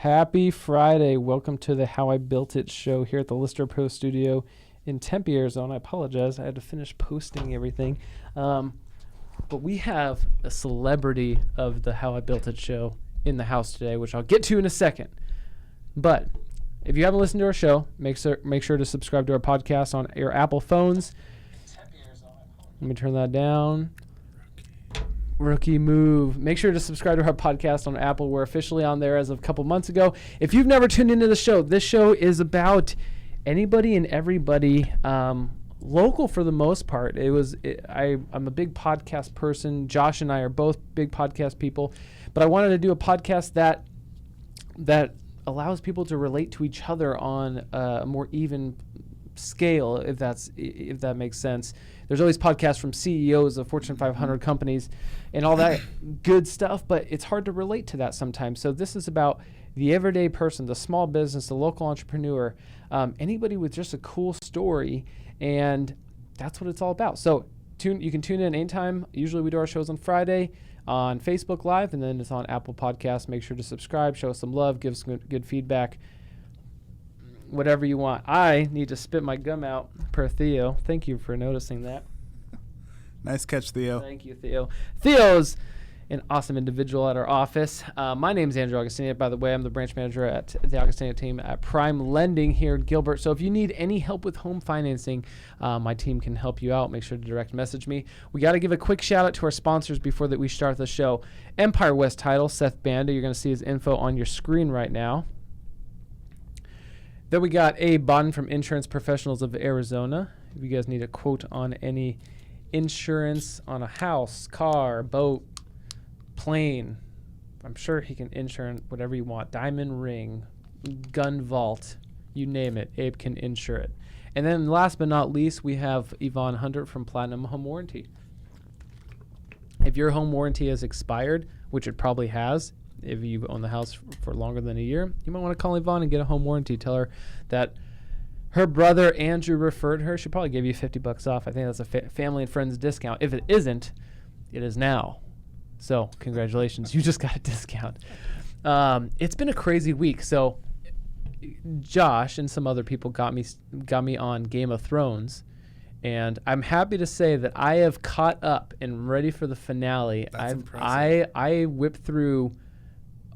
Happy Friday. Welcome to the How I Built It show here at the Lister Pro Studio in Tempe, Arizona. I apologize. I had to finish posting everything. But we have a celebrity of the How I Built It show in the house today, which I'll get to in a second. But if you haven't listened to our show, make sure to subscribe to our podcast on your Apple phones. Let me turn that down. Rookie move. Make sure to subscribe to our podcast on Apple. We're officially on there as of a couple months ago. If you've never tuned into the show, this show is about anybody and everybody, local for the most part. I'm a big podcast person. Josh and I are both big podcast people, but I wanted to do a podcast that allows people to relate to each other on a more even scale, if that makes sense. There's always podcasts from CEOs of Fortune 500 companies and all that good stuff, but it's hard to relate to that sometimes. So this is about the everyday person, the small business, the local entrepreneur, anybody with just a cool story, and that's what it's all about. So you can tune in anytime. Usually we do our shows on Friday on Facebook Live, and then it's on Apple Podcasts. Make sure to subscribe, show us some love, give us good feedback, whatever you want. I need to spit my gum out per Theo. Thank you for noticing that. Nice catch, Theo. Thank you, Theo. Theo's an awesome individual at our office. My name is Andrew Augustinian, by the way. I'm the branch manager at the Augustinian team at Prime Lending here in Gilbert. So if you need any help with home financing, my team can help you out. Make sure to direct message me. We got to give a quick shout out to our sponsors before that we start the show. Empire West Title, Seth Banda. You're going to see his info on your screen right now. Then we got Abe Bodden from Insurance Professionals of Arizona. If you guys need a quote on any insurance on a house, car, boat, plane, I'm sure he can insure whatever you want. Diamond ring, gun vault, you name it, Abe can insure it. And then last but not least, we have Yvonne Hunter from Platinum Home Warranty. If your home warranty has expired, which it probably has, if you've owned the house for longer than a year, you might want to call Yvonne and get a home warranty. Tell her that her brother Andrew referred her. She'll probably give you $50 off. I think that's a family and friends discount. If it isn't, it is now. So congratulations, you just got a discount. It's been a crazy week. So Josh and some other people got me on Game of Thrones, and I'm happy to say that I have caught up and ready for the finale. That's impressive. I whipped through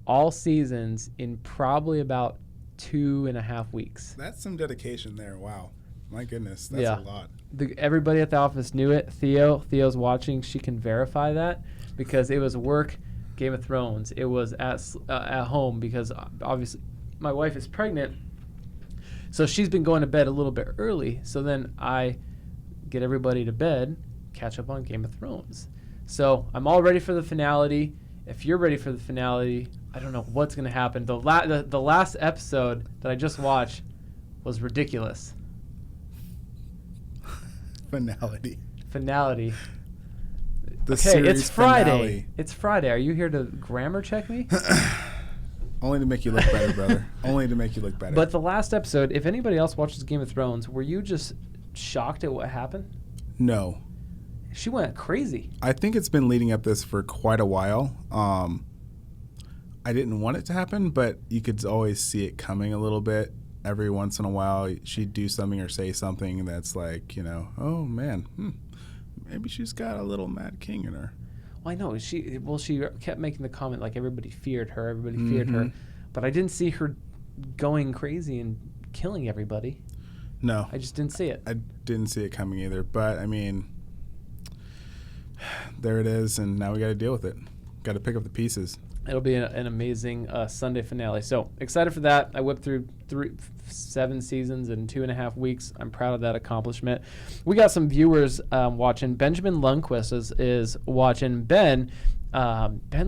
all seasons in probably about 2.5 weeks. That's some dedication there. Wow. My goodness. That's a lot. Everybody at the office knew it. Theo's watching. She can verify that because it was work, Game of Thrones. It was at home because obviously my wife is pregnant. So she's been going to bed a little bit early. So then I get everybody to bed, catch up on Game of Thrones. So I'm all ready for the finale. If you're ready for the finale, I don't know what's going to happen. The last episode that I just watched was ridiculous. Finality. Okay, it's Friday. Finale. It's Friday. Are you here to grammar check me? Only to make you look better, brother. Only to make you look better. But the last episode, if anybody else watches Game of Thrones, were you just shocked at what happened? No. She went crazy. I think it's been leading up this for quite a while. I didn't want it to happen, but you could always see it coming a little bit. Every once in a while, she'd do something or say something that's like, oh man, maybe she's got a little Mad King in her. Well, I know. She kept making the comment like everybody feared her. Feared her. But I didn't see her going crazy and killing everybody. No. I just didn't see it. I didn't see it coming either. But, I mean, there it is, and now we got to deal with it. Got to pick up the pieces. It'll be an amazing Sunday finale. So excited for that. I whipped through 7 seasons in 2.5 weeks. I'm proud of that accomplishment. We got some viewers watching. Benjamin Lundquist is watching. Ben's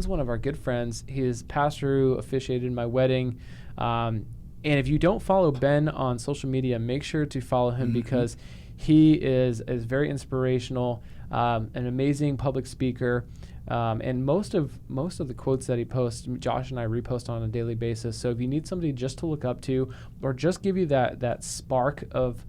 one of our good friends. He is pastor who officiated my wedding. And if you don't follow Ben on social media, make sure to follow him because he is very inspirational, an amazing public speaker. And most of the quotes that he posts, Josh and I repost on a daily basis. So if you need somebody just to look up to, or just give you that spark of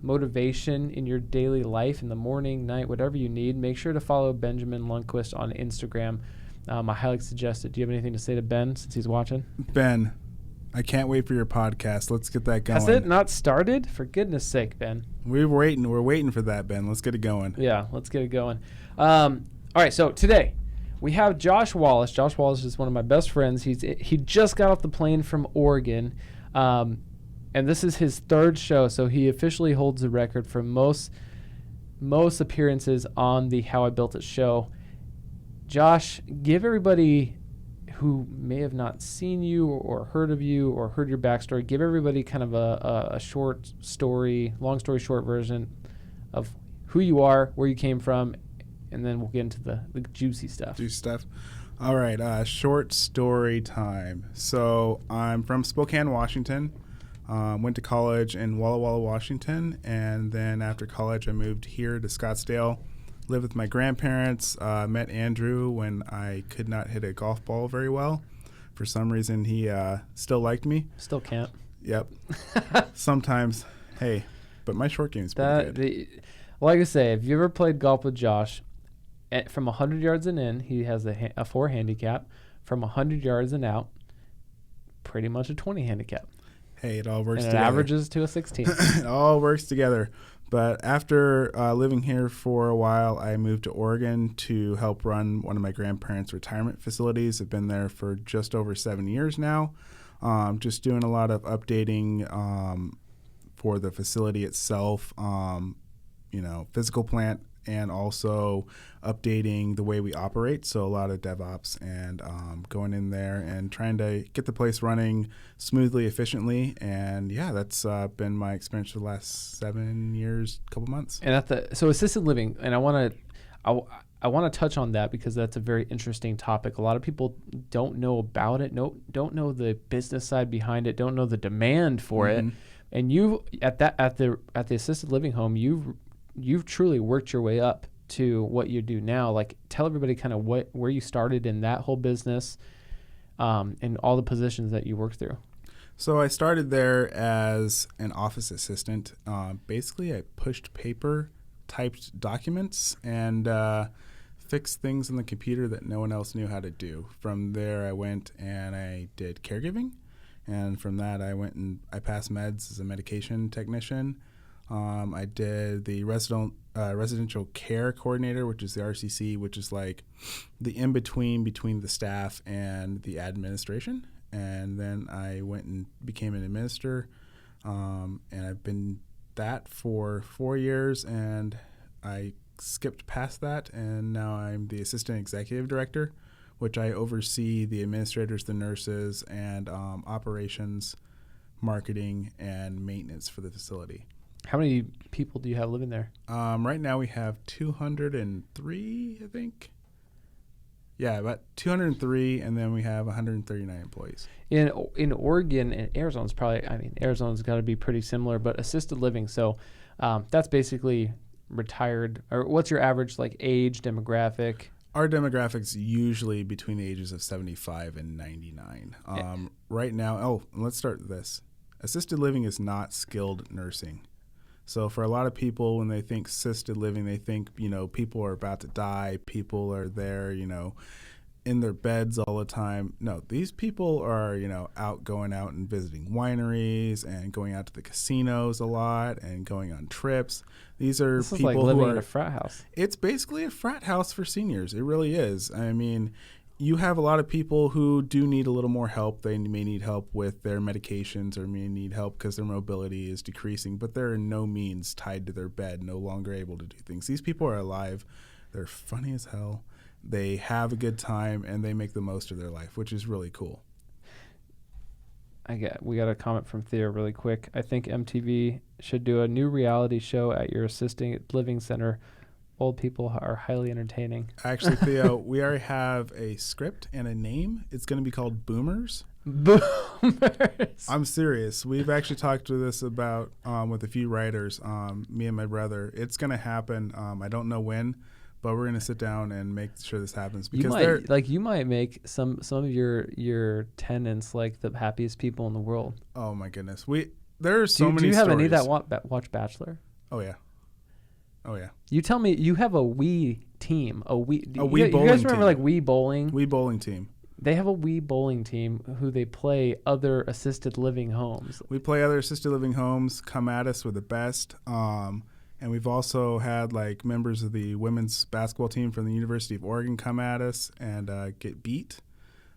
motivation in your daily life, in the morning, night, whatever you need, make sure to follow Benjamin Lundquist on Instagram. I highly suggest it. Do you have anything to say to Ben since he's watching? Ben, I can't wait for your podcast. Let's get that going. Has it not started? For goodness sake, Ben. We're waiting. We're waiting for that, Ben. Let's get it going. Yeah, let's get it going. All right, so today we have Josh Wallace. Josh Wallace is one of my best friends. He just got off the plane from Oregon, and this is his third show, so he officially holds the record for most appearances on the How I Built It show. Josh, give everybody who may have not seen you or heard of you or heard your backstory, give everybody kind of a short story, long story short version of who you are, where you came from, and then we'll get into the juicy stuff. Juicy stuff. All right, short story time. So I'm from Spokane, Washington. Went to college in Walla Walla, Washington, and then after college I moved here to Scottsdale. Lived with my grandparents, met Andrew when I could not hit a golf ball very well. For some reason, he still liked me. Still can't. Yep. Sometimes, hey, but my short game is pretty good. Like I say, if you ever played golf with Josh, from 100 yards and in, he has a 4 handicap. From 100 yards and out, pretty much a 20 handicap. Hey, it all works and together. It averages to a 16. It all works together. But after living here for a while, I moved to Oregon to help run one of my grandparents' retirement facilities. I've been there for just over 7 years now, just doing a lot of updating for the facility itself, physical plant, and also updating the way we operate. So a lot of DevOps and going in there and trying to get the place running smoothly, efficiently. And yeah, that's been my experience for the last 7 years, couple months. And so assisted living, and I want to touch on that because that's a very interesting topic. A lot of people don't know about it, don't know the business side behind it, don't know the demand for it. And you at the assisted living home, you've truly worked your way up to what you do now. Like, tell everybody kind of where you started in that whole business, and all the positions that you worked through. So I started there as an office assistant. Basically, I pushed paper, typed documents, and fixed things on the computer that no one else knew how to do. From there, I went and I did caregiving. And from that, I passed meds as a medication technician. I did the residential care coordinator, which is the RCC, which is like the in-between between the staff and the administration. And then I went and became an administrator, and I've been that for 4 years, and I skipped past that, and now I'm the assistant executive director, which I oversee the administrators, the nurses, and operations, marketing, and maintenance for the facility. How many people do you have living there? Right now we have 203, I think. Yeah, about 203, and then we have 139 employees. In Oregon and Arizona's Arizona's got to be pretty similar, but assisted living. So that's basically retired. Or what's your average age demographic? Our demographics usually between the ages of 75 and 99. Right now, let's start with this. Assisted living is not skilled nursing. So for a lot of people, when they think assisted living, they think, people are about to die. People are there, in their beds all the time. No, these people are, going out and visiting wineries and going out to the casinos a lot and going on trips. These are this people is like living who are in a frat house. It's basically a frat house for seniors. It really is. I mean, you have a lot of people who do need a little more help. They may need help with their medications or may need help because their mobility is decreasing, but they're in no means tied to their bed, no longer able to do things. These people are alive. They're funny as hell. They have a good time, and they make the most of their life, which is really cool. We got a comment from Theo really quick. I think MTV should do a new reality show at your assisted living center. Old people are highly entertaining. Actually, Theo, we already have a script and a name. It's going to be called Boomers. Boomers. I'm serious. We've actually talked to this about with a few writers, me and my brother. It's going to happen. I don't know when, but we're going to sit down and make sure this happens. Because you might make some of your tenants like the happiest people in the world. Oh my goodness. There are so many. Do you have stories. any that watch Bachelor? Oh yeah. Oh yeah. You tell me you have a Wii team. Wii you bowling guys remember team. like Wii bowling? Wii bowling team. They have a Wii bowling team who they play other assisted living homes. We play other assisted living homes. Come at us, we're the best. And we've also had like members of the women's basketball team from the University of Oregon come at us and get beat.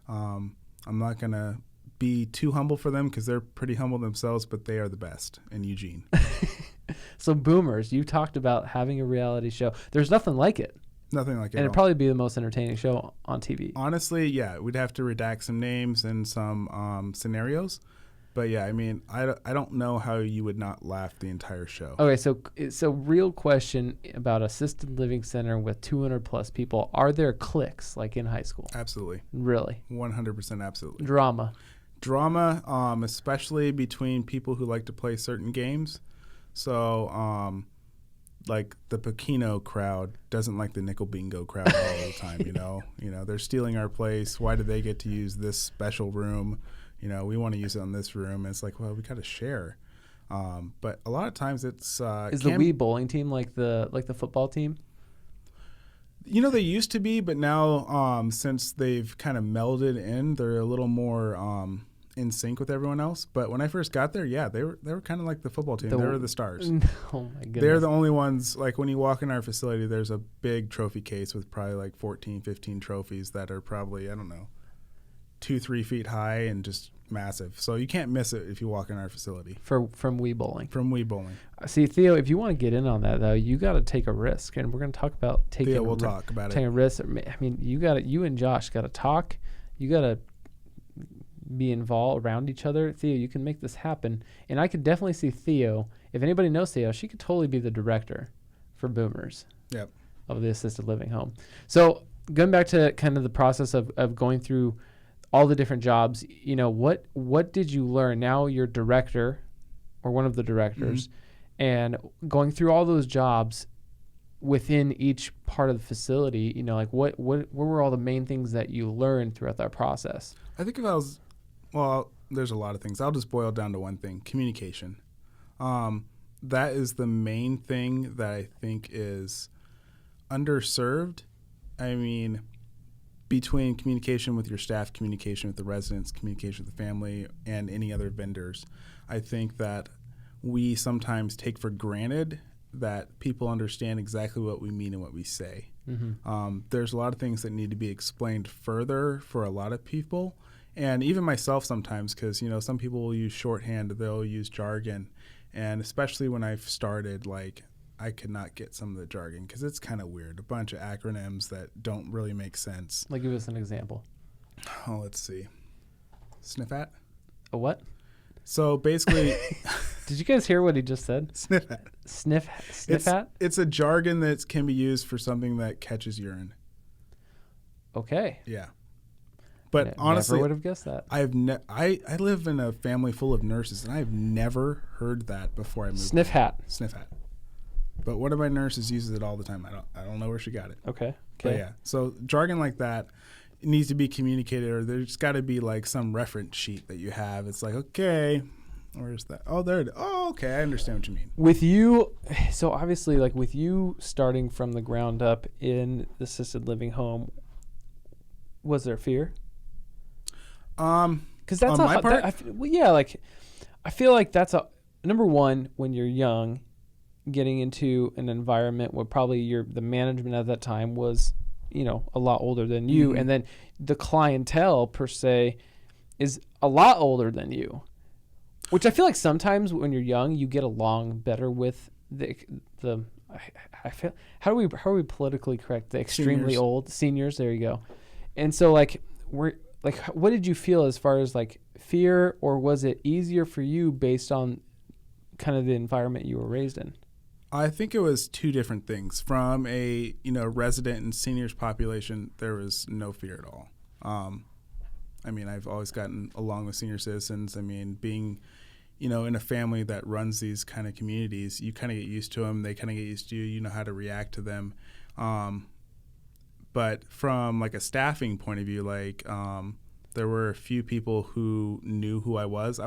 I'm not gonna be too humble for them because they're pretty humble themselves, but they are the best in Eugene. So Boomers, you talked about having a reality show. There's nothing like it. Nothing like it. And it'd probably be the most entertaining show on TV. Honestly, yeah, we'd have to redact some names and some scenarios. But yeah, I mean, I don't know how you would not laugh the entire show. Okay, so real question about assisted living center with 200 plus people. Are there cliques like in high school? Absolutely. Really? 100% absolutely. Drama, especially between people who like to play certain games. So, like the Pekino crowd doesn't like the Nickel Bingo crowd all the time, you know. They're stealing our place. Why do they get to use this special room? We want to use it on this room. And it's like, well, we got to share. But a lot of times it's is the Wii bowling team like the football team? They used to be, but now since they've kind of melded in, they're a little more in sync with everyone else. But when I first got there, yeah, they were kind of like the football team. They were the stars. Oh my goodness. They're the only ones. Like when you walk in our facility, there's a big trophy case with probably like 14, 15 trophies that are probably, I don't know, 2-3 feet high and just massive. So you can't miss it if you walk in our facility. From Wii bowling. From Wii bowling. See, Theo, if you want to get in on that though, you got to take a risk, and we're going to talk about taking. Theo, we'll talk about taking a risk. I mean, you and Josh got to talk. You got to be involved around each other. Theo, you can make this happen, and I could definitely see Theo. If anybody knows Theo, she could totally be the director for Boomers. Yep. Of the assisted living home. So going back to kind of the process of going through all the different jobs, what did you learn? Now you're director or one of the directors, and going through all those jobs within each part of the facility, what were all the main things that you learned throughout that process? I think there's a lot of things. I'll just boil down to one thing: communication. That is the main thing that I think is underserved. I mean, between communication with your staff, communication with the residents, communication with the family, and any other vendors, I think that we sometimes take for granted that people understand exactly what we mean and what we say. There's a lot of things that need to be explained further for a lot of people, and even myself sometimes, because some people will use shorthand, they'll use jargon, and especially when I've started, like, I could not get some of the jargon because it's kind of weird. A bunch of acronyms that don't really make sense. Like, give us an example. Oh, let's see. SNFAT? A what? So basically... Did you guys hear what he just said? SNFAT. SNFAT? It's a jargon that can be used for something that catches urine. Okay. Yeah. But honestly... Never would have guessed that. I live in a family full of nurses, and I've never heard that before I moved. SNFAT. But one of my nurses uses it all the time. I don't know where she got it. Okay. But yeah. So jargon like that needs to be communicated, or there's got to be like some reference sheet that you have. It's like, okay, where's that? Oh, there it is. Oh, okay. I understand what you mean. With you, so obviously, like with you starting from the ground up in the assisted living home, was there fear? Because that's on my part. I feel like that's number one when you're young. Getting into an environment where probably the management at that time was, a lot older than you, and then the clientele per se is a lot older than you, which I feel like sometimes when you're young you get along better with the I feel how are we politically correct? The extremely old seniors. There you go. And so like what did you feel as far as like fear, or was it easier for you based on kind of the environment you were raised in? I think it was two different things. From a resident and seniors population, there was no fear at all. I mean, I've always gotten along with senior citizens. I mean, being in a family that runs these kind of communities, you kind of get used to them. They kind of get used to you. You know how to react to them. But from like a staffing point of view, like there were a few people who knew who I was.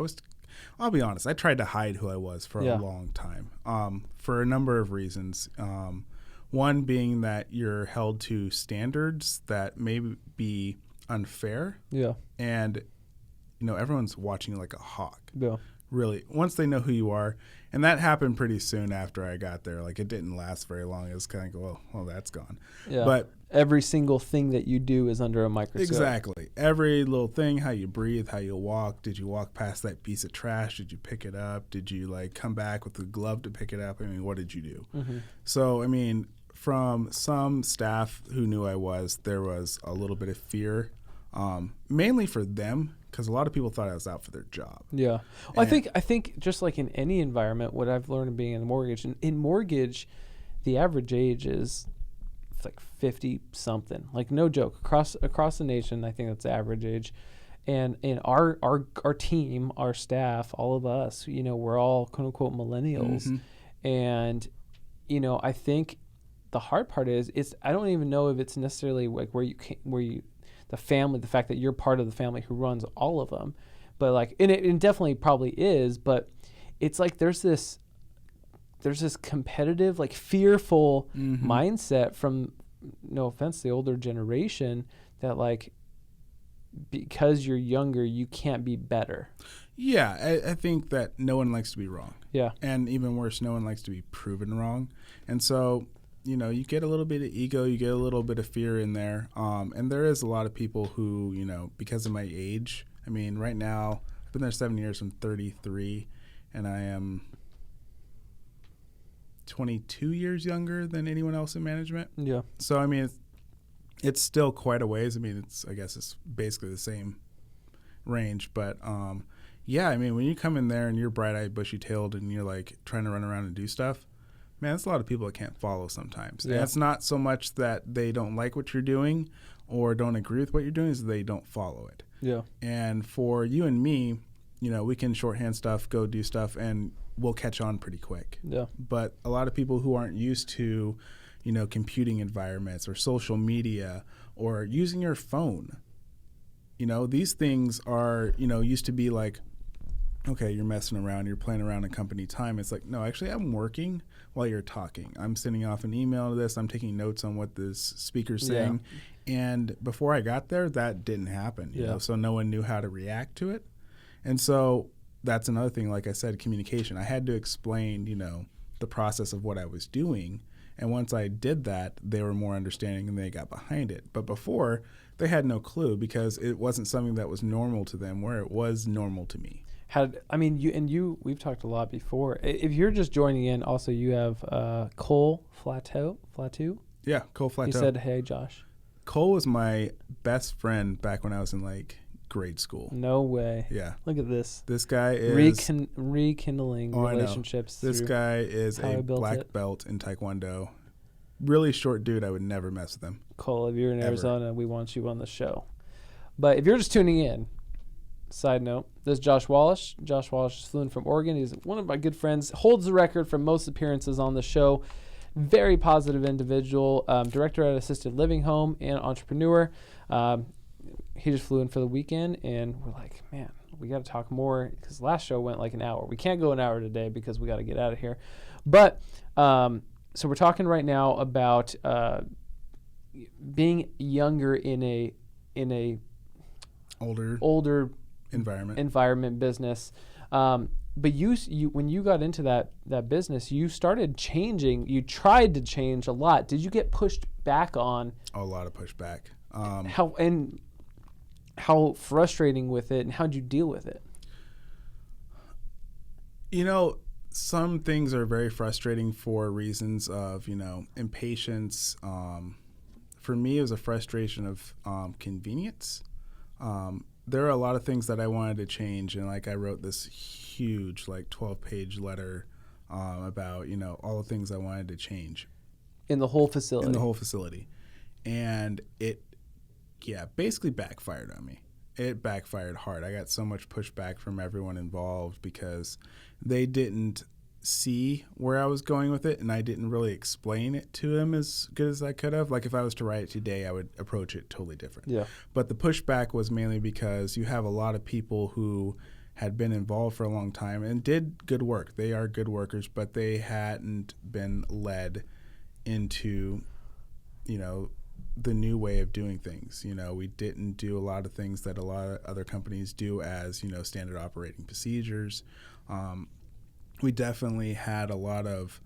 I'll be honest, I tried to hide who I was for Yeah. a long time, for a number of reasons. One being that you're held to standards that may be unfair, Yeah. and everyone's watching you like a hawk. Yeah. Really, once they know who you are, and that happened pretty soon after I got there. Like, it didn't last very long. It was kind of well, that's gone. Yeah. But every single thing that you do is under a microscope. exactly, every little thing, how you breathe, how you walk. Did you walk past that piece of trash? Did you pick it up? Did you come back with the glove to pick it up? I mean, what did you do? Mm-hmm. So, I mean, from some staff who knew I was, there was a little bit of fear, mainly for them, because a lot of people thought I was out for their job. Yeah. Well, I think just like in any environment, what I've learned being in mortgage, in mortgage, the average age is like 50 something. Like, no joke. Across the nation, I think that's the average age. And in our team, our staff, all of us, we're all quote unquote millennials. Mm-hmm. And I think the hard part is I don't even know if it's necessarily like the family, the fact that you're part of the family who runs all of them, but and it definitely probably is, but it's like there's this competitive, like, fearful Mm-hmm. mindset from, no offense, the older generation, that because you're younger, you can't be better. Yeah, I think that no one likes to be wrong. Yeah. And even worse, no one likes to be proven wrong. And so, you get a little bit of ego, you get a little bit of fear in there. And there is a lot of people who, because of my age, I mean, right now, I've been there 7 years, I'm 33, and I am 22 years younger than anyone else in management. Yeah. So, I mean, it's still quite a ways. I mean, I guess it's basically the same range. But, yeah, I mean, when you come in there and you're bright-eyed, bushy-tailed, and you're, trying to run around and do stuff, man, that's a lot of people that can't follow sometimes. Yeah. And it's not so much that they don't like what you're doing or don't agree with what you're doing, is they don't follow it. Yeah. And for you and me, we can shorthand stuff, go do stuff, and we'll catch on pretty quick. Yeah. But a lot of people who aren't used to, computing environments or social media or using your phone, these things are, used to be like, okay, you're messing around, you're playing around in company time. It's like, no, actually, I'm working while you're talking. I'm sending off an email to this. I'm taking notes on what this speaker's saying. And before I got there, that didn't happen, you know, so no one knew how to react to it. And so that's another thing, like I said, communication. I had to explain, the process of what I was doing. And once I did that, they were more understanding and they got behind it. But before, they had no clue because it wasn't something that was normal to them where it was normal to me. We've talked a lot before. If you're just joining in, also you have Cole Flateau. Yeah, Cole Flateau. He said, "Hey, Josh." Cole was my best friend back when I was in grade school. No way. Yeah. Look at this. This guy is rekindling relationships. This guy is a black belt in Taekwondo. Really short dude. I would never mess with him. Cole, if you're in Arizona, we want you on the show. But if you're just tuning in, side note, this is Josh Wallace. Josh Wallace is fluent from Oregon. He's one of my good friends, holds the record for most appearances on the show. Very positive individual, director at assisted living home and entrepreneur. He just flew in for the weekend, and we're like, man, we got to talk more because last show went like an hour. We can't go an hour today because we got to get out of here. But so we're talking right now about being younger in a older environment business. But you when you got into that business, you started changing. You tried to change a lot. Did you get pushed back on? A lot of pushback. How frustrating with it, and how'd you deal with it? Some things are very frustrating for reasons of, impatience. For me, it was a frustration of convenience. There are a lot of things that I wanted to change, and I wrote this huge 12-page letter about all the things I wanted to change in the whole facility. And it basically backfired on me. It backfired hard. I got so much pushback from everyone involved because they didn't see where I was going with it, and I didn't really explain it to them as good as I could have. If I was to write it today, I would approach it totally different. Yeah. But the pushback was mainly because you have a lot of people who had been involved for a long time and did good work. They are good workers, but they hadn't been led into, the new way of doing things. We didn't do a lot of things that a lot of other companies do as, standard operating procedures. We definitely had a lot of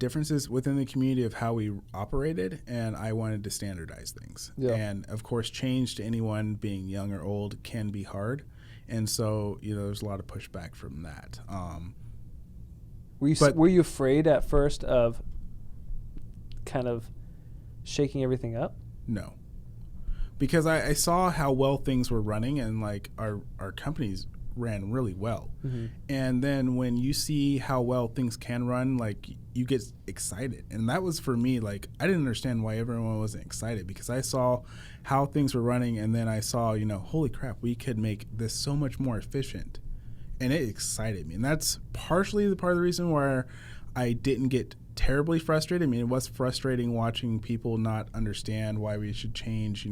differences within the community of how we operated, and I wanted to standardize things. Yeah. And of course, change to anyone being young or old can be hard. And so, there's a lot of pushback from that. Were you afraid at first of kind of shaking everything up? No, because I saw how well things were running, and like our companies ran really well. Mm-hmm. And then when you see how well things can run, like you get excited. And that was for me, like I didn't understand why everyone wasn't excited, because I saw how things were running, and then I saw, holy crap, we could make this so much more efficient. And it excited me. And that's partially the part of the reason where I didn't get terribly frustrated. I mean, it was frustrating watching people not understand why we should change,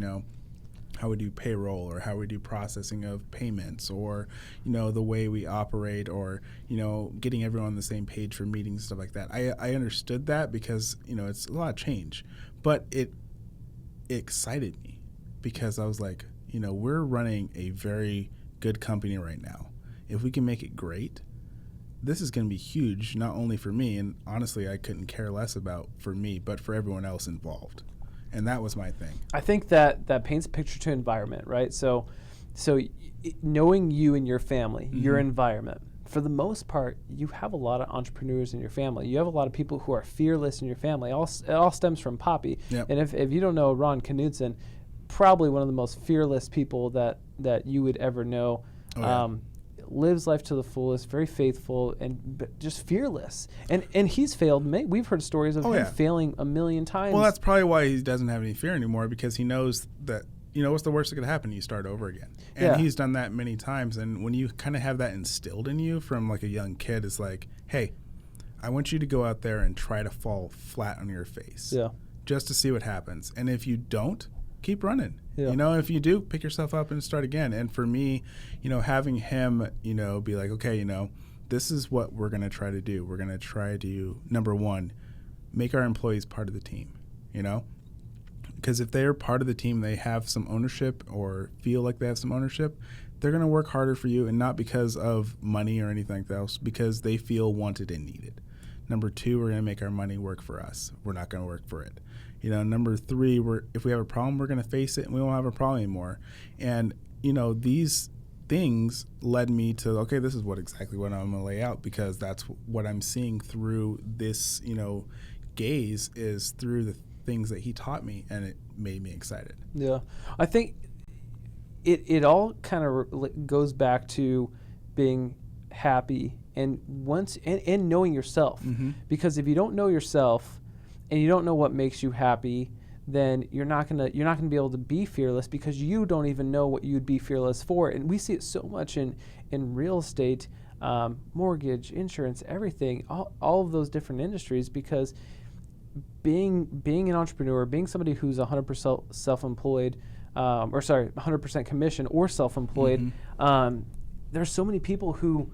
how we do payroll, or how we do processing of payments, or, the way we operate, or, getting everyone on the same page for meetings and stuff like that. I understood that because, it's a lot of change, but it excited me because I was like, we're running a very good company right now. If we can make it great, this is going to be huge, not only for me, and honestly, I couldn't care less about for me, but for everyone else involved. And that was my thing. I think that paints a picture to environment, right? So knowing you and your family, mm-hmm. your environment, for the most part, you have a lot of entrepreneurs in your family. You have a lot of people who are fearless in your family. It all stems from Poppy. Yep. And if you don't know Ron Knudsen, probably one of the most fearless people that you would ever know. Oh, yeah. Lives life to the fullest, very faithful, and just fearless. And he's failed. We've heard stories of him failing a million times. Well, that's probably why he doesn't have any fear anymore, because he knows that, what's the worst that could happen? You start over again. And he's done that many times. And when you kind of have that instilled in you from like a young kid, it's like, hey, I want you to go out there and try to fall flat on your face just to see what happens. And if you don't, keep running. Yeah. If you do, pick yourself up and start again. And for me, having him, be like, okay, this is what we're going to try to do. We're going to try to, number one, make our employees part of the team, because if they're part of the team, they have some ownership or feel like they have some ownership, they're going to work harder for you, and not because of money or anything else, because they feel wanted and needed. Number two, we're going to make our money work for us. We're not going to work for it. Number three, if we have a problem, we're going to face it, and we won't have a problem anymore. And, these things led me to, okay, this is exactly what I'm going to lay out, because that's what I'm seeing through this, gaze is through the things that he taught me, and it made me excited. Yeah. I think it all kind of goes back to being happy and knowing yourself. Mm-hmm. Because if you don't know yourself, and you don't know what makes you happy, then you're not gonna be able to be fearless, because you don't even know what you'd be fearless for. And we see it so much in real estate, mortgage, insurance, everything, all of those different industries, because being an entrepreneur, being somebody who's 100% self-employed, 100% commission or self-employed, mm-hmm. There's so many people who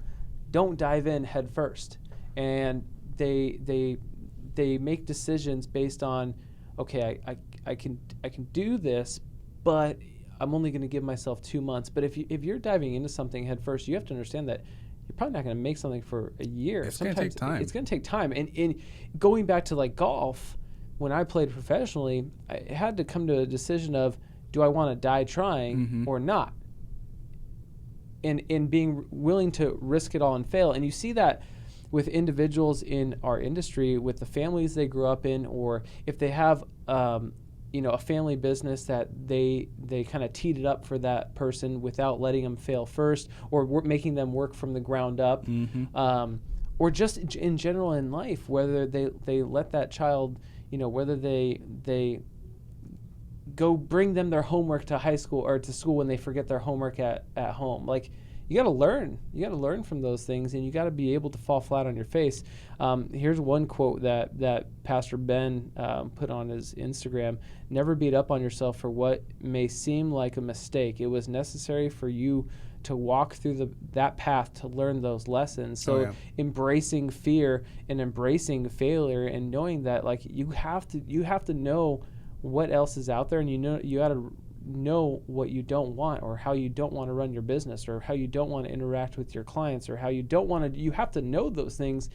don't dive in head first, and they make decisions based on, okay, I can do this, but I'm only going to give myself 2 months. But if you're diving into something head first, you have to understand that you're probably not going to make something for a year. It's going to take time. It's going to take time. And in going back to like golf, when I played professionally, I had to come to a decision of, do I want to die trying mm-hmm. or not? And being willing to risk it all and fail. And you see that with individuals in our industry, with the families they grew up in, or if they have a family business that they kind of teed it up for that person without letting them fail first, or making them work from the ground up, mm-hmm. Or just in general in life, whether they let that child, whether they go bring them their homework to high school or to school when they forget their homework at home. Like, you got to learn. You got to learn from those things, and you got to be able to fall flat on your face. Here's one quote that Pastor Ben put on his Instagram: "Never beat up on yourself for what may seem like a mistake. It was necessary for you to walk through that path to learn those lessons. So embracing fear and embracing failure and knowing that like you have to know what else is out there, and you got to know what you don't want, or how you don't want to run your business, or how you don't want to interact with your clients, or how you don't want to. You have to know those things,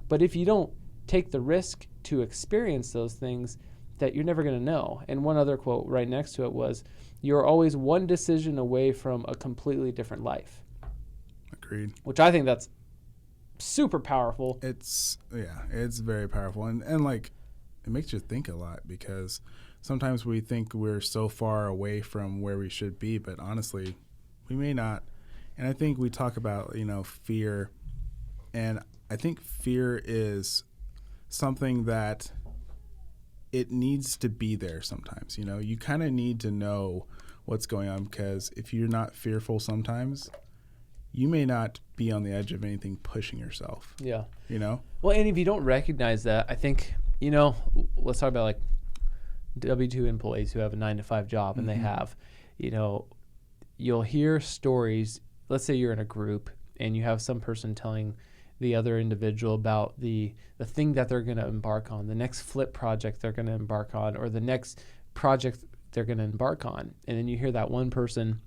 but if you don't take the risk to experience those things, that you're never going to know. And one other quote right next to it was, "You're always one decision away from a completely different life." Agreed. Which I think that's super powerful. It's very powerful, and like it makes you think a lot, because sometimes we think we're so far away from where we should be, but honestly, we may not. And I think we talk about, fear, and I think fear is something that it needs to be there sometimes. You kind of need to know what's going on, because if you're not fearful sometimes, you may not be on the edge of anything pushing yourself. Yeah. Well, and if you don't recognize that, I think, let's talk about like W-2 employees who have a 9-to-5 job, and they have, you'll hear stories. Let's say you're in a group and you have some person telling the other individual about the thing that they're going to embark on, the next flip project they're going to embark on, or the next project they're going to embark on. And then you hear that one person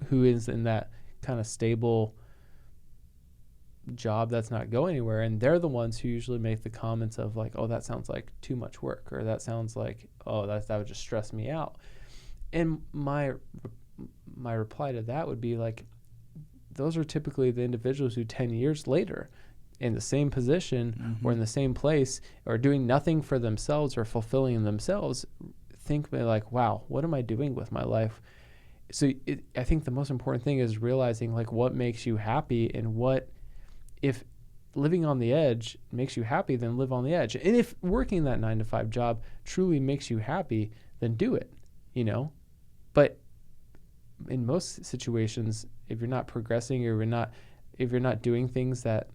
who is in that kind of stable job that's not going anywhere, and they're the ones who usually make the comments of like, "Oh, that sounds like too much work," or "That sounds like, oh, that would just stress me out." And my reply to that would be like, those are typically the individuals who 10 years later in the same position or in the same place, or doing nothing for themselves or fulfilling themselves, think like, wow, what am I doing with my life? So I think the most important thing is realizing like what makes you happy, and if living on the edge makes you happy, then live on the edge. And if working that 9-to-5 job truly makes you happy, then do it, But in most situations, if you're not progressing, or if you're not doing things that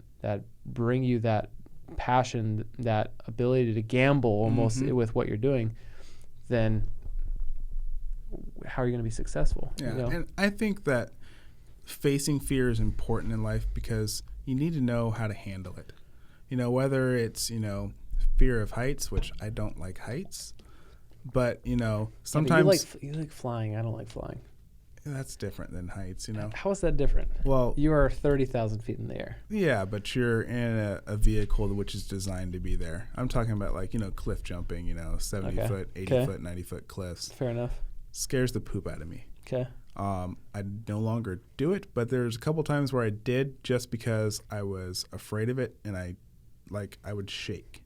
bring you that passion, that ability to gamble almost with what you're doing, then how are you going to be successful? Yeah, and I think that facing fear is important in life, because you need to know how to handle it. Whether it's, fear of heights, which I don't like heights, but, sometimes... Yeah, you like flying. I don't like flying. That's different than heights, How is that different? Well... You are 30,000 feet in the air. Yeah, but you're in a vehicle which is designed to be there. I'm talking about like, cliff jumping, 70-foot, 80-foot, 90-foot cliffs. Fair enough. Scares the poop out of me. Okay. I no longer do it, but there's a couple times where I did, just because I was afraid of it, and I would shake.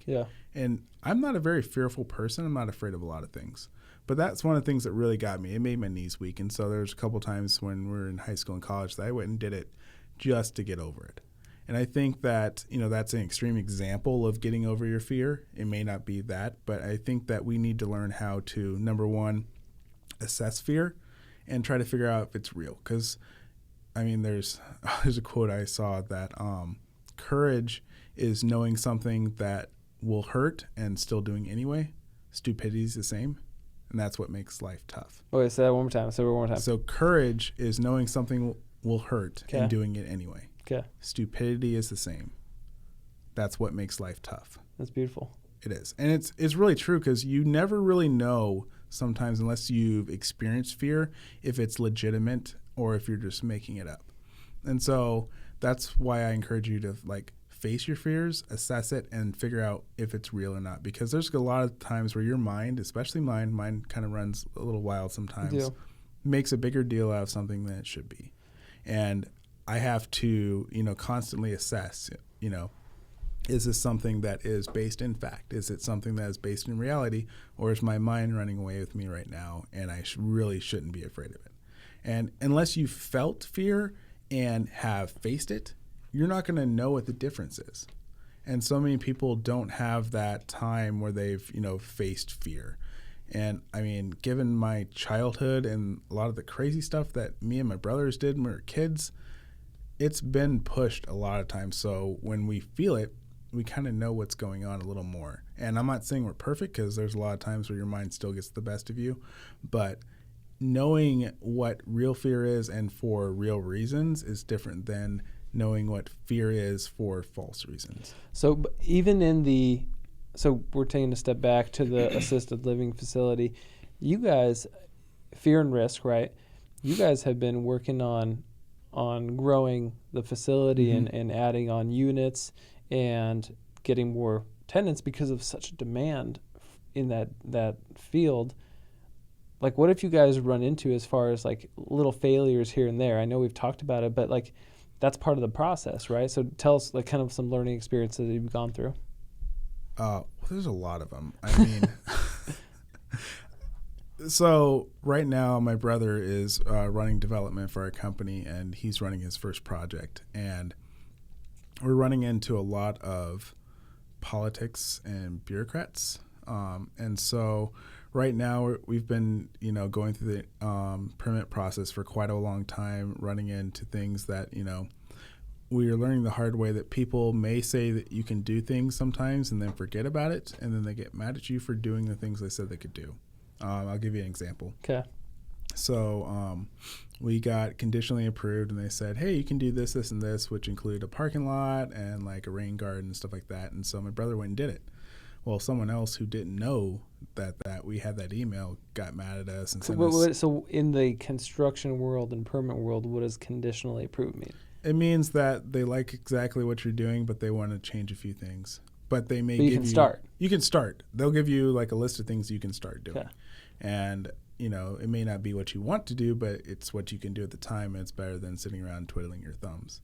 Yeah. And I'm not a very fearful person. I'm not afraid of a lot of things. But that's one of the things that really got me. It made my knees weak. And so there's a couple times when we were in high school and college that I went and did it just to get over it. And I think that, that's an extreme example of getting over your fear. It may not be that, but I think that we need to learn how to, number one, assess fear and try to figure out if it's real. Because, there's a quote I saw that courage is knowing something that will hurt and still doing anyway. Stupidity is the same. And that's what makes life tough. Okay, say that one more time. So courage is knowing something will hurt and doing it anyway. Okay. Stupidity is the same. That's what makes life tough. That's beautiful. It is. And it's really true, because you never really know sometimes, unless you've experienced fear, if it's legitimate or if you're just making it up. And so that's why I encourage you to face your fears, assess it, and figure out if it's real or not. Because there's a lot of times where your mind, especially mine kind of runs a little wild sometimes, makes a bigger deal out of something than it should be. And I have to, constantly assess, is this something that is based in fact? Is it something that is based in reality? Or is my mind running away with me right now, and I really shouldn't be afraid of it? And unless you felt fear and have faced it, you're not going to know what the difference is. And so many people don't have that time where they've, faced fear. And given my childhood and a lot of the crazy stuff that me and my brothers did when we were kids, it's been pushed a lot of times. So when we feel it, we kind of know what's going on a little more. And I'm not saying we're perfect, because there's a lot of times where your mind still gets the best of you, but knowing what real fear is and for real reasons is different than knowing what fear is for false reasons. So even in the, so we're taking a step back to the assisted living facility. You guys, fear and risk, right? You guys have been working on growing the facility and adding on units and getting more tenants because of such a demand in that field. Like, what if you guys run into as far as like little failures here and there? I know we've talked about it, but like that's part of the process, right? So tell us like kind of some learning experiences that you've gone through. Well, there's a lot of them. I mean, so right now my brother is running development for our company, and he's running his first project, and we're running into a lot of politics and bureaucrats. And so right now we've been, going through the permit process for quite a long time, running into things that, we are learning the hard way that people may say that you can do things sometimes and then forget about it, and then they get mad at you for doing the things they said they could do. I'll give you an example. Okay. So we got conditionally approved, and they said, hey, you can do this, this, and this, which include a parking lot and like a rain garden and stuff like that. And so my brother went and did it. Well, someone else who didn't know that we had that email got mad at us. And So in the construction world and permit world, what does conditionally approved mean? It means that they like exactly what you're doing, but they want to change a few things. But they may give you... You can start. They'll give you like a list of things you can start doing. Okay. And, it may not be what you want to do, but it's what you can do at the time, and it's better than sitting around twiddling your thumbs.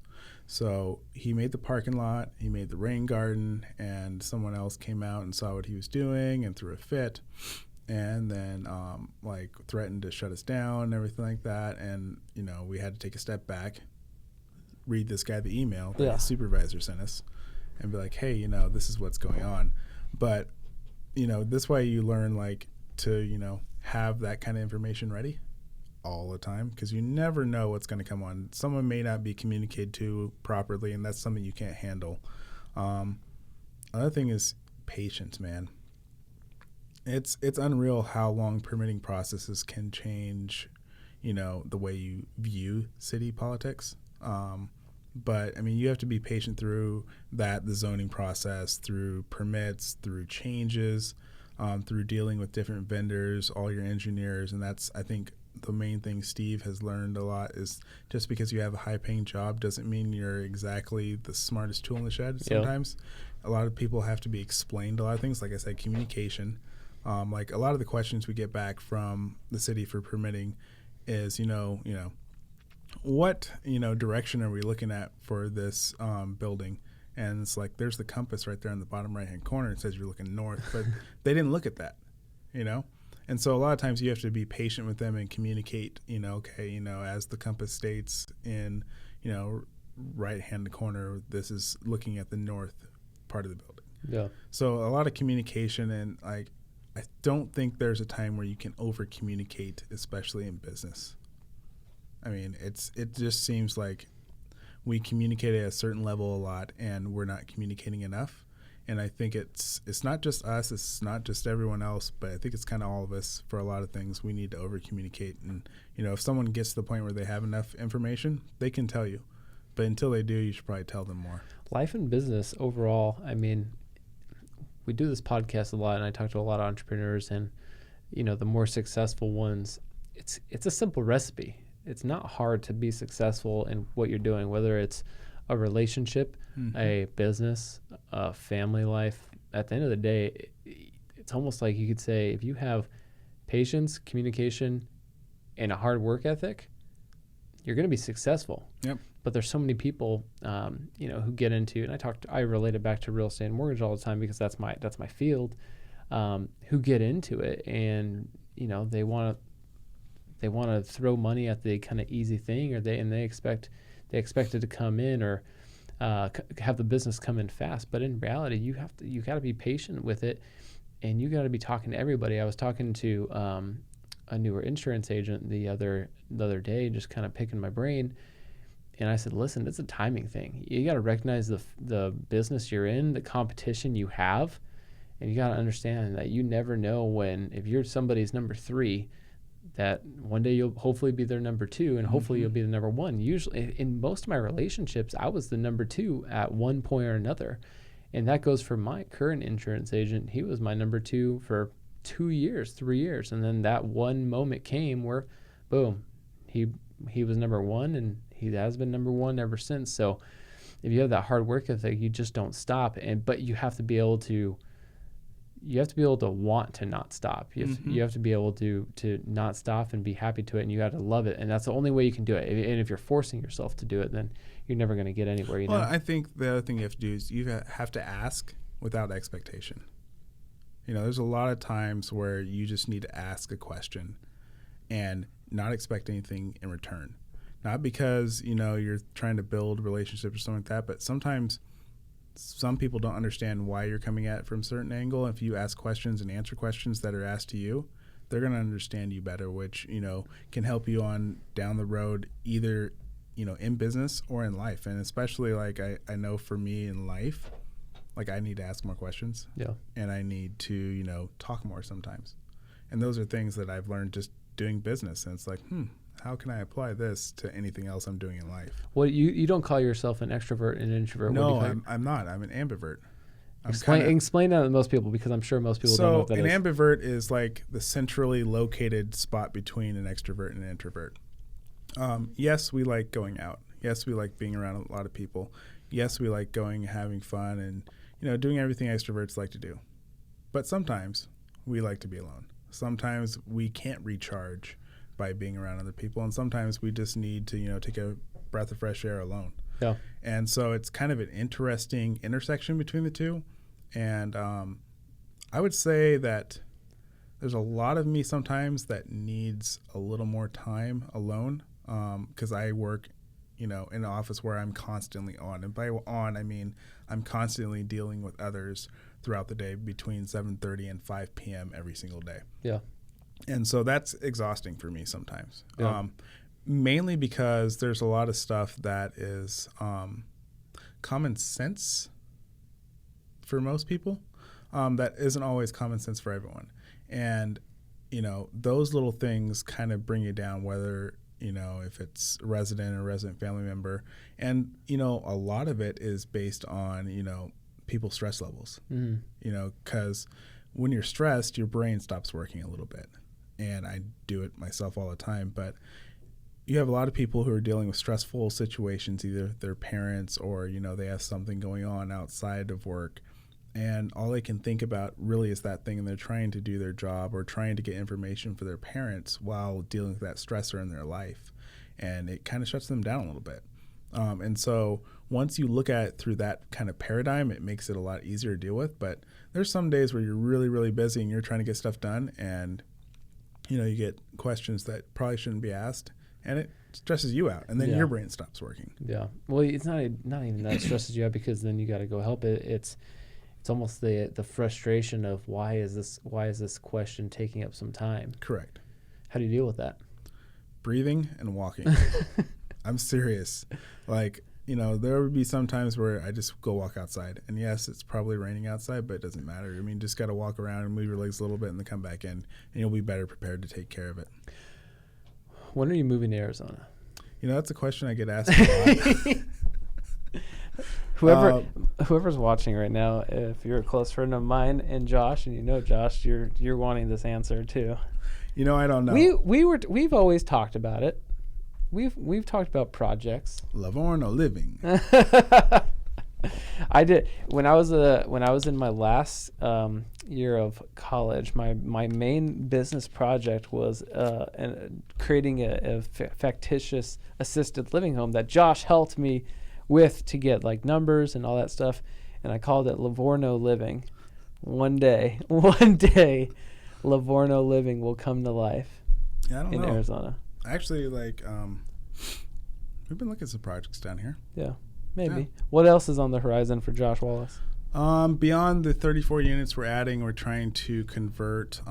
So he made the parking lot, he made the rain garden, and someone else came out and saw what he was doing and threw a fit, and then threatened to shut us down and everything like that. And, we had to take a step back, read this guy the email that his supervisor sent us, and be like, hey, this is what's going on. But, this way you learn to, have that kind of information ready all the time, because you never know what's going to come on. Someone may not be communicated to properly, and that's something you can't handle. Another thing is patience, man. It's unreal how long permitting processes can change, the way you view city politics. But I mean, you have to be patient through the zoning process, through permits, through changes, through dealing with different vendors, all your engineers. And that's, I think, the main thing Steve has learned a lot is just because you have a high-paying job doesn't mean you're exactly the smartest tool in the shed. Sometimes a lot of people have to be explained a lot of things. Like I said, communication. Like a lot of the questions we get back from the city for permitting is, what direction are we looking at for this building? And it's like there's the compass right there in the bottom right hand corner. It says you're looking north, but they didn't look at that, and so a lot of times you have to be patient with them and communicate, as the compass states in right hand corner, this is looking at the north part of the building. So a lot of communication, and I don't think there's a time where you can over communicate, especially in business. I mean, it just seems like we communicate at a certain level a lot, and we're not communicating enough. And I think it's not just us, it's not just everyone else, but I think it's kind of all of us. For a lot of things, we need to over communicate. And if someone gets to the point where they have enough information, they can tell you. But until they do, you should probably tell them more. Life and business overall. I mean, we do this podcast a lot, and I talk to a lot of entrepreneurs, and the more successful ones, it's a simple recipe. It's not hard to be successful in what you're doing, whether it's a relationship, a business, a family life. At the end of the day, it's almost like you could say if you have patience, communication, and a hard work ethic, you're going to be successful. Yep. But there's so many people, who get into, and I relate it back to real estate and mortgage all the time because that's my field, who get into it and they want to throw money at the kind of easy thing, or they expect it to come in or have the business come in fast. But in reality, you got to be patient with it, and you got to be talking to everybody. I was talking to a newer insurance agent the other day, just kind of picking my brain, and I said, listen, it's a timing thing. You got to recognize the business you're in, the competition you have, and you got to understand that you never know if you're somebody's number 3, that one day you'll hopefully be their number two, and hopefully you'll be the number one. Usually in most of my relationships, I was the number two at one point or another. And that goes for my current insurance agent. He was my number two for 2 years, 3 years. And then that one moment came where, boom, he was number one, and he has been number one ever since. So if you have that hard work ethic, you just don't stop. But you have to be able to want to not stop. You have to be able to not stop and be happy to it, and you got to love it. And that's the only way you can do it. And if you're forcing yourself to do it, then you're never going to get anywhere. Well, I think the other thing you have to do is you have to ask without expectation. There's a lot of times where you just need to ask a question and not expect anything in return. Not because, you're trying to build relationships or something like that, but sometimes some people don't understand why you're coming at it from a certain angle. If you ask questions and answer questions that are asked to you, they're going to understand you better, which, can help you on down the road, either, in business or in life. And especially I know for me in life, I need to ask more questions. Yeah. And I need to, talk more sometimes. And those are things that I've learned just doing business. And it's how can I apply this to anything else I'm doing in life? Well, you don't call yourself an extrovert and an introvert. No, I'm not. I'm an ambivert. Explain that to most people, because I'm sure most people don't know what that is. So an ambivert is like the centrally located spot between an extrovert and an introvert. Yes, we like going out. Yes, we like being around a lot of people. Yes, we like going, having fun, and doing everything extroverts like to do. But sometimes we like to be alone. Sometimes we can't recharge by being around other people, and sometimes we just need to take a breath of fresh air alone. Yeah. And so it's kind of an interesting intersection between the two. And I would say that there's a lot of me sometimes that needs a little more time alone, because I work in an office where I'm constantly on. And by on, I mean I'm constantly dealing with others throughout the day between 7:30 and 5 p.m. every single day. Yeah. And so that's exhausting for me sometimes, Yeah. mainly because there's a lot of stuff that is common sense for most people that isn't always common sense for everyone. And, those little things kind of bring you down, whether, if it's resident or resident family member. And, a lot of it is based on, people's stress levels, because when you're stressed, your brain stops working a little bit. And I do it myself all the time, but you have a lot of people who are dealing with stressful situations, either their parents or, they have something going on outside of work. And all they can think about really is that thing, and they're trying to do their job or trying to get information for their parents while dealing with that stressor in their life. And it kind of shuts them down a little bit. And so once you look at it through that kind of paradigm, it makes it a lot easier to deal with. But there's some days where you're really, really busy and you're trying to get stuff done, and you get questions that probably shouldn't be asked, and it stresses you out, and then your brain stops working. Yeah. Well, it's not even that it stresses you out, because then you got to go help it. It's almost the frustration of why is this question taking up some time? Correct. How do you deal with that? Breathing and walking. I'm serious. There would be some times where I just go walk outside, and yes, it's probably raining outside, but it doesn't matter. I mean, just got to walk around and move your legs a little bit and then come back in, and you'll be better prepared to take care of it. When are you moving to Arizona? That's a question I get asked a lot. Whoever's watching right now, if you're a close friend of mine and Josh, and Josh, you're wanting this answer too. I don't know. We've always talked about it. We've talked about projects. Livorno living. I did when I was in my last year of college. My main business project was creating a factitious assisted living home that Josh helped me with to get numbers and all that stuff, and I called it Livorno Living. One day, Livorno Living will come to life in Arizona. Actually, we've been looking at some projects down here. Yeah, maybe. Yeah. What else is on the horizon for Josh Wallace? Beyond the 34 units we're adding, we're trying to convert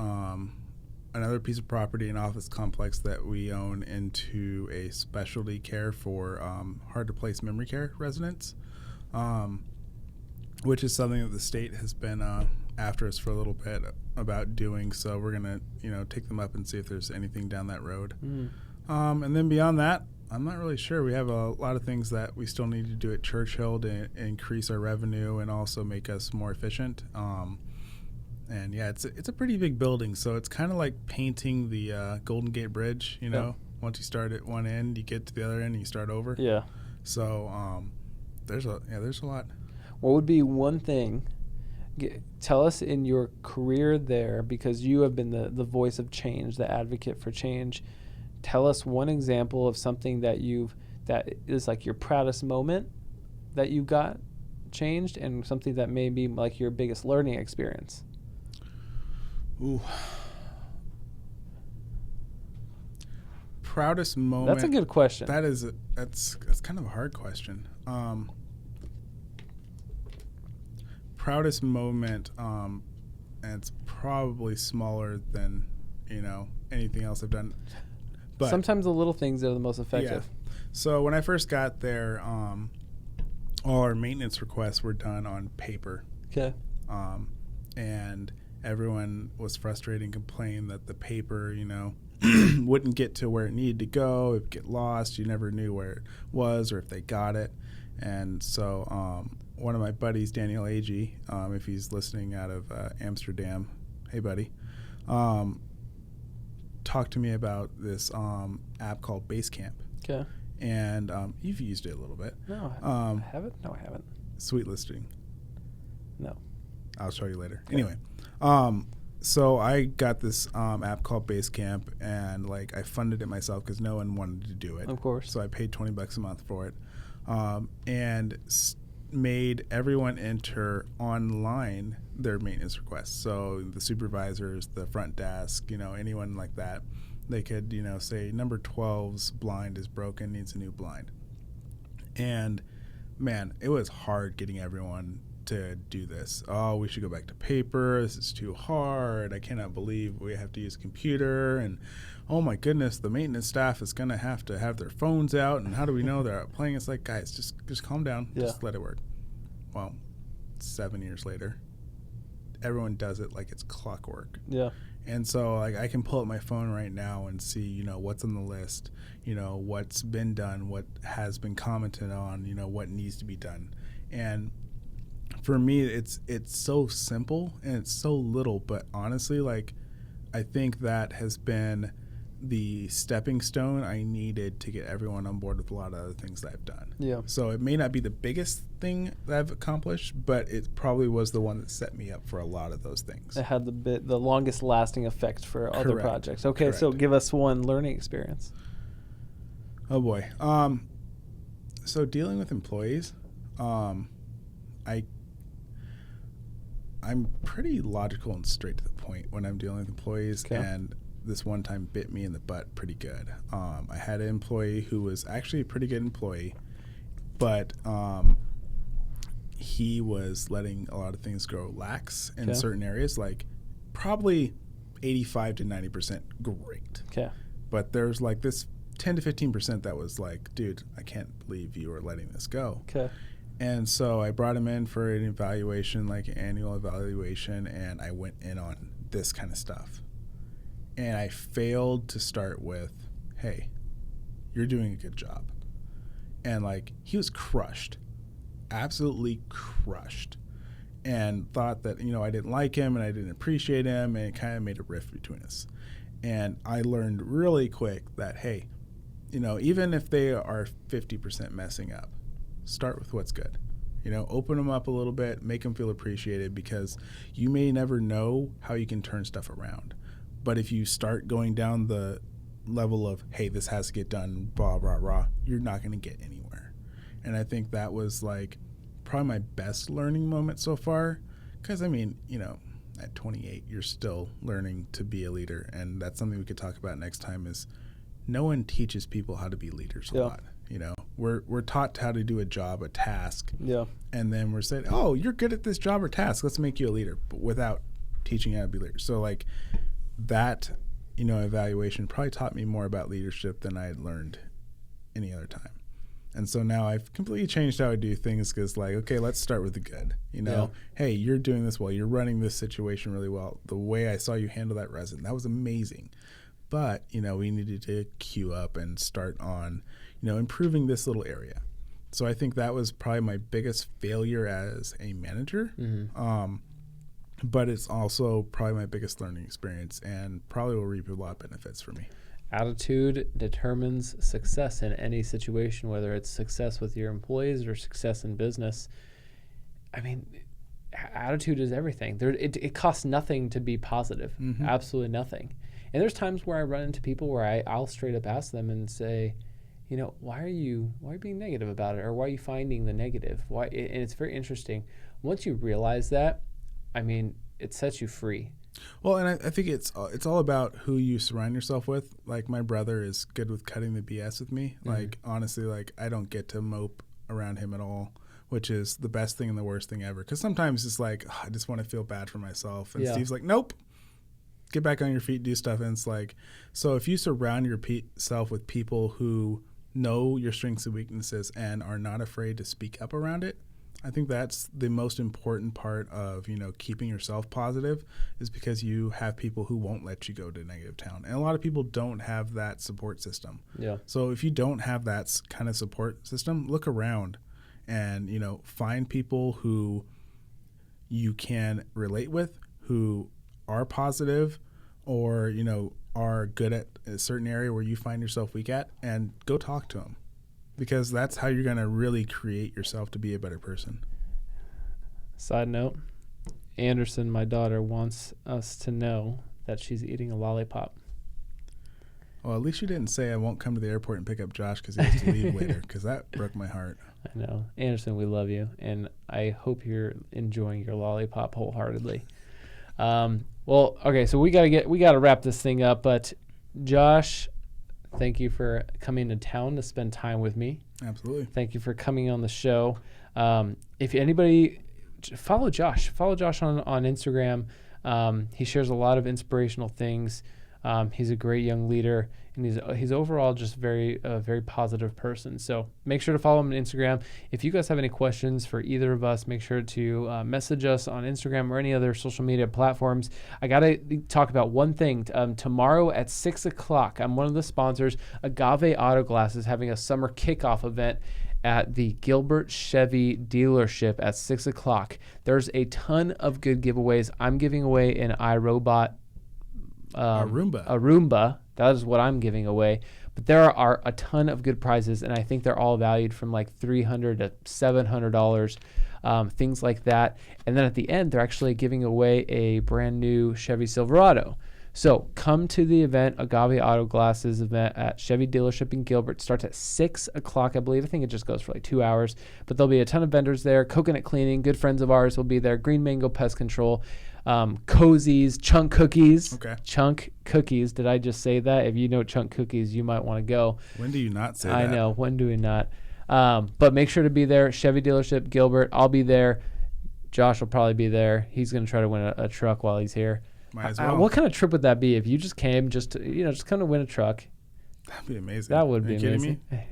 another piece of property, an office complex that we own, into a specialty care for hard-to-place memory care residents, which is something that the state has been after us for a little bit about doing. So we're gonna, take them up and see if there's anything down that road. And then beyond that, I'm not really sure. We have a lot of things that we still need to do at Churchill to increase our revenue and also make us more efficient. And yeah, it's a pretty big building, so it's kind of like painting the Golden Gate Bridge. Yeah. Once you start at one end, you get to the other end, and you start over. Yeah. So there's a lot. What would be one thing? Tell us in your career there, because you have been the voice of change, the advocate for change. Tell us one example of something that is like your proudest moment that you got changed, and something that may be like your biggest learning experience. Ooh. Proudest moment. That's a good question. That's kind of a hard question. Proudest moment, and it's probably smaller than anything else I've done. But sometimes the little things are the most effective. Yeah. So when I first got there, all our maintenance requests were done on paper. Okay. And everyone was frustrated and complained that the paper, wouldn't get to where it needed to go. It would get lost. You never knew where it was or if they got it. And so one of my buddies, Daniel Agee, if he's listening out of Amsterdam, hey, buddy, talked to me about this app called Basecamp. Okay. And you've used it a little bit. No, I haven't. No, I haven't. Sweet listing. No. I'll show you later. Okay. Anyway, so I got this app called Basecamp, and I funded it myself because no one wanted to do it. Of course. So I paid $20 a month for it, and made everyone enter online their maintenance requests. So the supervisors, the front desk, anyone like that, they could, say number 12's blind is broken, needs a new blind. And man, it was hard getting everyone to do this. Oh, we should go back to paper. This is too hard. I cannot believe we have to use a computer. And oh my goodness, the maintenance staff is going to have their phones out. And how do we know they're out playing? It's like, guys, just calm down. Yeah. Just let it work. Well, 7 years later, everyone does it like it's clockwork. Yeah. And so I can pull up my phone right now and see, what's on the list, what's been done, what has been commented on, what needs to be done. And for me, it's so simple and it's so little, but honestly, I think that has been the stepping stone I needed to get everyone on board with a lot of other things that I've done. Yeah. So it may not be the biggest thing that I've accomplished, but it probably was the one that set me up for a lot of those things. It had the longest lasting effect for other Correct. projects. Okay, Correct. so give us one learning experience. Oh boy. So dealing with employees, I'm pretty logical and straight to the point when I'm dealing with employees. Okay. And this one time bit me in the butt pretty good. I had an employee who was actually a pretty good employee, but he was letting a lot of things go lax in certain areas, probably 85 to 90% great. Okay. But there's this 10 to 15% that was dude, I can't believe you are letting this go. Okay. And so I brought him in for an evaluation, an annual evaluation, and I went in on this kind of stuff. And I failed to start with, hey, you're doing a good job. And he was crushed, absolutely crushed, and thought that, I didn't like him and I didn't appreciate him, and it kind of made a rift between us. And I learned really quick that, hey, even if they are 50% messing up, start with what's good. Open them up a little bit, make them feel appreciated, because you may never know how you can turn stuff around. But if you start going down the level of, hey, this has to get done, blah, blah, blah, you're not going to get anywhere. And I think that was probably my best learning moment so far. Because, at 28, you're still learning to be a leader. And that's something we could talk about next time is no one teaches people how to be leaders a lot. We're taught how to do a job, a task. Yeah. And then we're saying, oh, you're good at this job or task. Let's make you a leader, but without teaching you how to be a leader. So that, evaluation probably taught me more about leadership than I had learned any other time. And so now I've completely changed how I do things because, like, okay, let's start with the good. You know, hey, you're doing this well. You're running this situation really well. The way I saw you handle that resin, that was amazing. But, you know, we needed to queue up and start on, you know, improving this little area. So I think that was probably my biggest failure as a manager. But it's also probably my biggest learning experience and probably will reap a lot of benefits for me. Attitude determines success in any situation, whether it's success with your employees or success in business. I mean, attitude is everything. It costs nothing to be positive, absolutely nothing. And there's times where I run into people where I'll straight up ask them and say, you know, why are you being negative about it, or why are you finding the negative? Why? And it's very interesting. Once you realize that, I mean, it sets you free. Well, and I think it's all about who you surround yourself with. Like, my brother is good with cutting the BS with me. Like, honestly, like, I don't get to mope around him at all, which is the best thing and the worst thing ever. Because sometimes it's like, I just want to feel bad for myself. And Steve's like, nope, get back on your feet, do stuff. And it's like, so if you surround yourself with people who know your strengths and weaknesses and are not afraid to speak up around it, I think that's the most important part of, you know, keeping yourself positive, is because you have people who won't let you go to negative town. And a lot of people don't have that support system. Yeah. So if you don't have that kind of support system, look around and, you know, find people who you can relate with, who are positive or, you know, are good at a certain area where you find yourself weak at, and go talk to them. Because that's how you're going to really create yourself to be a better person. Side note, Anderson, my daughter, wants us to know that she's eating a lollipop. Well, at least you didn't say I won't come to the airport and pick up Josh because he has to leave later, because that broke my heart. I know. Anderson, we love you, and I hope you're enjoying your lollipop wholeheartedly. Well, okay, so we gotta wrap this thing up, but Josh, thank you for coming to town to spend time with me. Absolutely. Thank you for coming on the show. If anybody, follow Josh on Instagram. He shares a lot of inspirational things. He's a great young leader, and he's overall just very positive person. So make sure to follow him on Instagram. If you guys have any questions for either of us, make sure to message us on Instagram or any other social media platforms. I got to talk about one thing. Tomorrow at 6 o'clock, I'm one of the sponsors. Agave Auto Glass is having a summer kickoff event at the Gilbert Chevy dealership at 6 o'clock. There's a ton of good giveaways. I'm giving away an iRobot a Roomba. That is what I'm giving away. But there are a ton of good prizes, and I think they're all valued from like $300 to $700, things like that. And then at the end, they're actually giving away a brand new Chevy Silverado. So come to the event, Agave Auto Glasses event at Chevy dealership in Gilbert. Starts at 6 o'clock, I believe. I think it just goes for like 2 hours. But there'll be a ton of vendors there. Coconut Cleaning, good friends of ours will be there. Green Mango Pest Control. Cozies, Chunk Cookies. Okay. Chunk Cookies. Did I just say that? If you know Chunk Cookies, you might want to go. When do you not say that? I know. When do we not? But make sure to be there. Chevy dealership, Gilbert. I'll be there. Josh will probably be there. He's going to try to win a truck while he's here. Might as well. What kind of trip would that be if you just came just kind of win a truck? That'd be amazing. That would be amazing. Kidding me?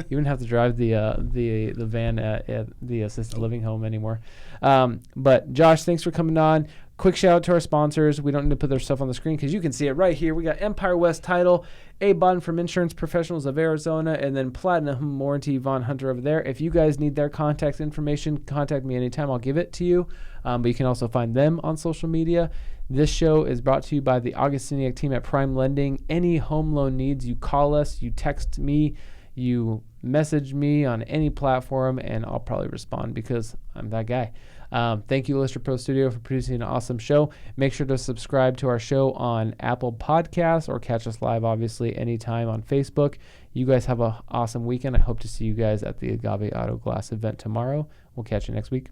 You wouldn't have to drive the van at the assisted living home anymore. But Josh, thanks for coming on. Quick shout out to our sponsors. We don't need to put their stuff on the screen because you can see it right here. We got Empire West Title, A-Bond from Insurance Professionals of Arizona, and then Platinum Warranty Von Hunter over there. If you guys need their contact information, contact me anytime. I'll give it to you. But you can also find them on social media. This show is brought to you by the Augustiniak team at Prime Lending. Any home loan needs, you call us, you text me, you message me on any platform, and I'll probably respond because I'm that guy. Thank you, Lister Pro Studio, for producing an awesome show. Make sure to subscribe to our show on Apple Podcasts or catch us live, obviously, anytime on Facebook. You guys have an awesome weekend. I hope to see you guys at the Agave Auto Glass event tomorrow. We'll catch you next week.